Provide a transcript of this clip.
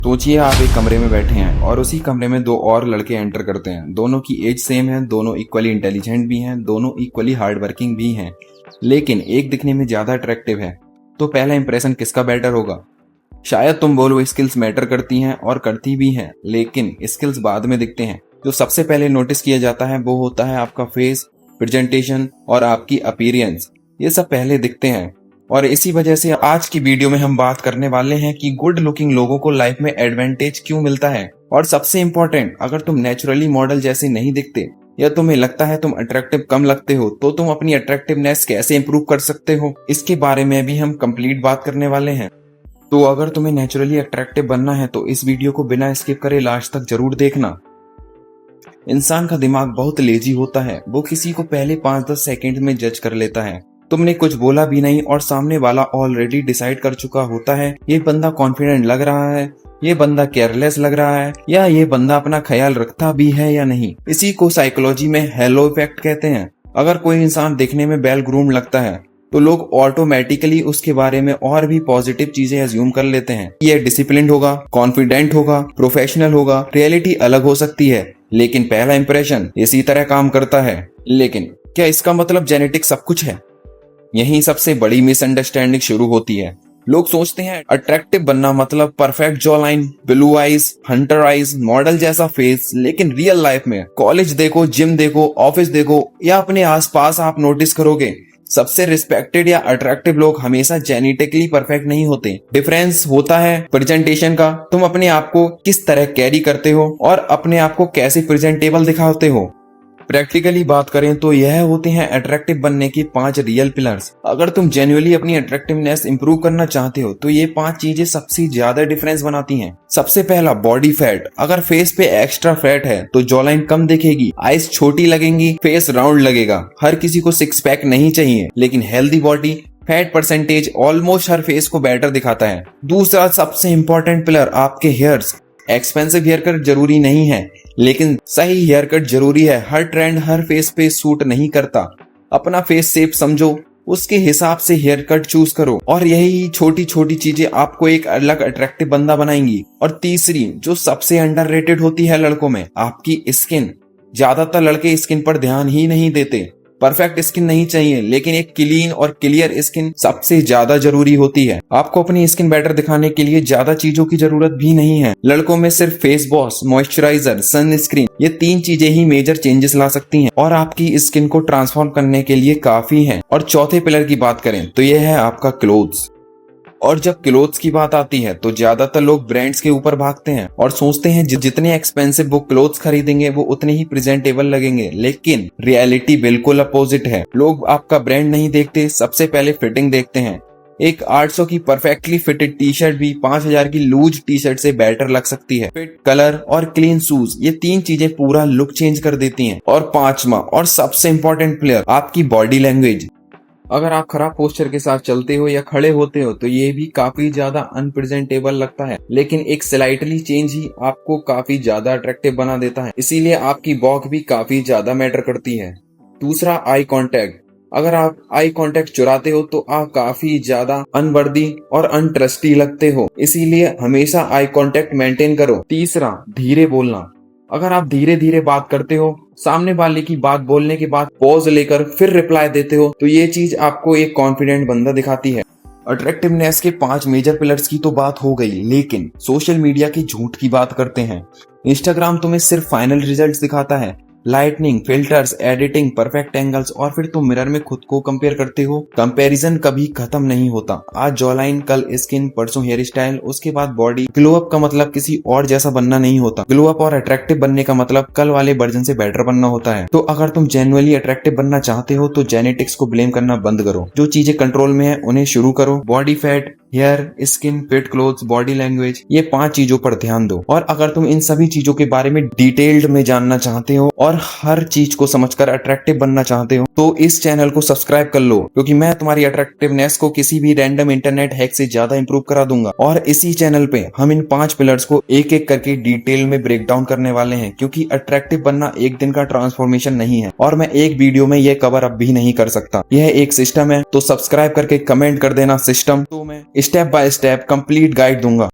सोचिए आप एक कमरे में बैठे हैं और उसी कमरे में दो और लड़के एंटर करते हैं। दोनों की एज सेम है, दोनों इक्वली इंटेलिजेंट भी हैं, दोनों इक्वली हार्ड वर्किंग भी हैं, लेकिन एक दिखने में ज्यादा अट्रैक्टिव है। तो पहला इंप्रेशन किसका बेटर होगा? शायद तुम बोलो स्किल्स मैटर करती हैं और करती भी हैं, लेकिन स्किल्स बाद में दिखते हैं। जो सबसे पहले नोटिस किया जाता है वो होता है आपका फेस, प्रेजेंटेशन और आपकी अपीयरेंस। ये सब पहले दिखते हैं और इसी वजह से आज की वीडियो में हम बात करने वाले हैं कि गुड लुकिंग लोगों को लाइफ में एडवांटेज क्यों मिलता है। और सबसे इम्पोर्टेंट, अगर तुम नेचुरली मॉडल जैसे नहीं दिखते या तुम्हें लगता है तुम अट्रैक्टिव कम लगते हो, तो तुम अपनी अट्रैक्टिवनेस कैसे इंप्रूव कर सकते हो, इसके बारे में भी हम कंप्लीट बात करने वाले हैं। तो अगर तुम्हें नेचुरली अट्रैक्टिव बनना है तो इस वीडियो को बिना स्किप करे लास्ट तक जरूर देखना। इंसान का दिमाग बहुत लेजी होता है, वो किसी को पहले 5-10 सेकंड में जज कर लेता है। तुमने कुछ बोला भी नहीं और सामने वाला ऑलरेडी डिसाइड कर चुका होता है ये बंदा कॉन्फिडेंट लग रहा है, ये बंदा केयरलेस लग रहा है, या ये बंदा अपना ख्याल रखता भी है या नहीं। इसी को साइकोलॉजी में हेलो इफेक्ट कहते हैं। अगर कोई इंसान दिखने में वेल ग्रूम्ड लगता है तो लोग ऑटोमेटिकली उसके बारे में और भी पॉजिटिव चीजें अज्यूम कर लेते हैं। ये डिसिप्लिन्ड होगा, कॉन्फिडेंट होगा, प्रोफेशनल होगा। रियलिटी अलग हो सकती है, लेकिन पहला इंप्रेशन इसी तरह काम करता है। लेकिन क्या इसका मतलब जेनेटिक सब कुछ है? यही सबसे बड़ी मिसअंडरस्टैंडिंग शुरू होती है। लोग सोचते हैं अट्रैक्टिव बनना मतलब perfect jaw line, blue eyes, Hunter eyes, model जैसा फेस। लेकिन रियल लाइफ में कॉलेज देखो, जिम देखो, ऑफिस देखो या अपने आसपास आप नोटिस करोगे, सबसे रिस्पेक्टेड या अट्रैक्टिव लोग हमेशा जेनेटिकली परफेक्ट नहीं होते। डिफरेंस होता है प्रेजेंटेशन का। तुम अपने आप को किस तरह कैरी करते हो और अपने आप को कैसे प्रेजेंटेबल दिखाते हो। प्रैक्टिकली बात करें तो यह होते हैं अट्रैक्टिव बनने की 5 रियल पिलर्स। अगर तुम जेन्युइनली अपनी अट्रैक्टिवनेस इंप्रूव करना चाहते हो तो ये 5 चीजें सबसे ज्यादा डिफरेंस बनाती हैं। सबसे पहला, बॉडी फैट। अगर फेस पे एक्स्ट्रा फैट है तो जॉ लाइन कम दिखेगी, आईज छोटी लगेंगी, फेस राउंड लगेगा। हर किसी को 6 पैक नहीं चाहिए, लेकिन healthy body fat percentage almost हर फेस को बेटर दिखाता है। दूसरा सबसे इंपॉर्टेंट पिलर, आपके हेयर्स। एक्सपेंसिव हेयर कट जरूरी नहीं है, लेकिन सही हेयर कट जरूरी है। हर ट्रेंड हर फेस पे सूट नहीं करता। अपना फेस शेप समझो, उसके हिसाब से हेयर कट चूज करो और यही छोटी छोटी चीजें आपको एक अलग अट्रैक्टिव बंदा बनाएंगी। और तीसरी, जो सबसे अंडररेटेड होती है लड़कों में, आपकी स्किन। ज्यादातर लड़के स्किन पर ध्यान ही नहीं देते। परफेक्ट स्किन नहीं चाहिए, लेकिन एक क्लीन और क्लियर स्किन सबसे ज्यादा जरूरी होती है। आपको अपनी स्किन बेटर दिखाने के लिए ज्यादा चीजों की जरूरत भी नहीं है। लड़कों में सिर्फ फेस वॉश, मॉइस्चराइजर, सनस्क्रीन, ये 3 चीजें ही मेजर चेंजेस ला सकती हैं और आपकी स्किन को ट्रांसफॉर्म करने के लिए काफी हैं। और चौथे पिलर की बात करें तो यह है आपका क्लोथ्स। और जब क्लोथ्स की बात आती है तो ज्यादातर लोग ब्रांड्स के ऊपर भागते हैं और सोचते हैं जितने एक्सपेंसिव वो क्लोथ्स खरीदेंगे वो उतने ही प्रेजेंटेबल लगेंगे। लेकिन रियलिटी बिल्कुल अपोजिट है। लोग आपका ब्रांड नहीं देखते, सबसे पहले फिटिंग देखते हैं। एक 800 की परफेक्टली फिटेड टी शर्ट भी 5000 की लूज टी शर्ट से बेटर लग सकती है। फिट, कलर और क्लीन शूज, ये 3 चीजें पूरा लुक चेंज कर देती हैं। और पांचवा और सबसे इंपॉर्टेंट प्लेयर, आपकी बॉडी लैंग्वेज। अगर आप खराब पोस्चर के साथ चलते हो या खड़े होते हो तो ये भी काफी ज्यादा अनप्रेजेंटेबल लगता है, लेकिन एक स्लाइटली चेंज ही आपको काफी ज्यादा अट्रैक्टिव बना देता है। इसीलिए आपकी वॉक भी काफी ज्यादा मैटर करती है। दूसरा, आई कांटेक्ट। अगर आप आई कांटेक्ट चुराते हो तो आप काफी ज्यादा अनवर्दी और अनट्रस्टी लगते हो, इसीलिए हमेशा आई कांटेक्ट मेंटेन करो। तीसरा, धीरे बोलना। अगर आप धीरे धीरे बात करते हो, सामने वाले की बात बोलने के बाद पॉज लेकर फिर रिप्लाई देते हो, तो ये चीज आपको एक कॉन्फिडेंट बंदा दिखाती है। अट्रैक्टिवनेस के 5 मेजर पिलर्स की तो बात हो गई, लेकिन सोशल मीडिया की झूठ की बात करते हैं। इंस्टाग्राम तुम्हें सिर्फ फाइनल रिजल्ट्स दिखाता है, lightning, filters, editing, perfect angles, और फिर तुम मिरर में खुद को कंपेयर करते हो। कंपैरिजन कभी खत्म नहीं होता। आज जॉ लाइन, कल स्किन, परसों हेयर स्टाइल, उसके बाद बॉडी। ग्लो अप का मतलब किसी और जैसा बनना नहीं होता। ग्लो अप और अट्रैक्टिव बनने का मतलब कल वाले वर्जन से बेटर बनना होता है। तो अगर तुम जेन्युइनली अट्रैक्टिव बनना चाहते हो तो जेनेटिक्स को ब्लेम करना बंद करो। जो चीजें कंट्रोल में है उन्हें शुरू करो। Body fat, hair, skin, fit clothes, body language, ये 5 चीजों पर ध्यान दो। और अगर तुम इन सभी चीजों के बारे में डिटेल्ड में जानना चाहते हो और हर चीज को समझकर अट्रैक्टिव बनना चाहते हो तो इस चैनल को सब्सक्राइब कर लो, क्योंकि मैं तुम्हारी अट्रैक्टिवनेस को किसी भी रैंडम इंटरनेट हैक से ज्यादा इंप्रूव करा दूंगा। और इसी चैनल पे हम इन 5 पिलर्स को एक एक करके डिटेल में ब्रेक डाउन करने वाले हैं, क्योंकि अट्रैक्टिव बनना एक दिन का ट्रांसफॉर्मेशन नहीं है और मैं एक वीडियो में ये कवर अप भी नहीं कर सकता। यह एक सिस्टम है, तो सब्सक्राइब करके कमेंट कर देना सिस्टम, तो मैं step by step complete guide दूंगा।